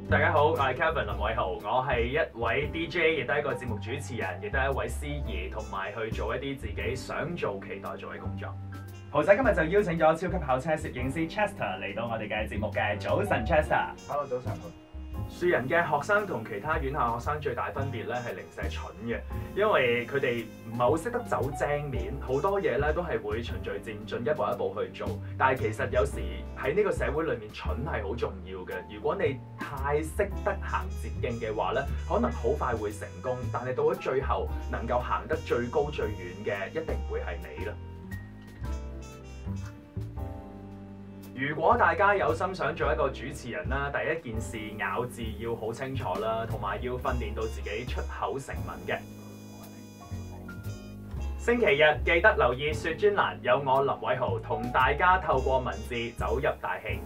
大家好，我係 Kevin 林偉豪，我係一位 DJ，亦都係一個節目主持人，亦都係一位司儀，同埋去做一啲自己想做、期待做嘅工作。豪仔今日就邀請咗超級跑車攝影師 Chester 嚟到我哋嘅節目嘅。早晨 Chester。Hello， 早晨。樹人嘅學生同其他院校學生最大分別咧係零舍蠢嘅，因為佢哋唔係好識得走正面，好多嘢咧都係會循序漸進，一步一步去做。但係其實有時喺呢個社會裏面，蠢係好重要嘅。如果你太識得行捷徑嘅話咧，可能好快會成功，但係到咗最後能夠行得最高最遠嘅，一定會係你啦。如果大家有心想做一個主持人啦，第一件事咬字要好清楚啦，同埋要訓練到自己出口成文嘅。星期日記得留意說專欄，有我林偉豪同大家透過文字走入大戲。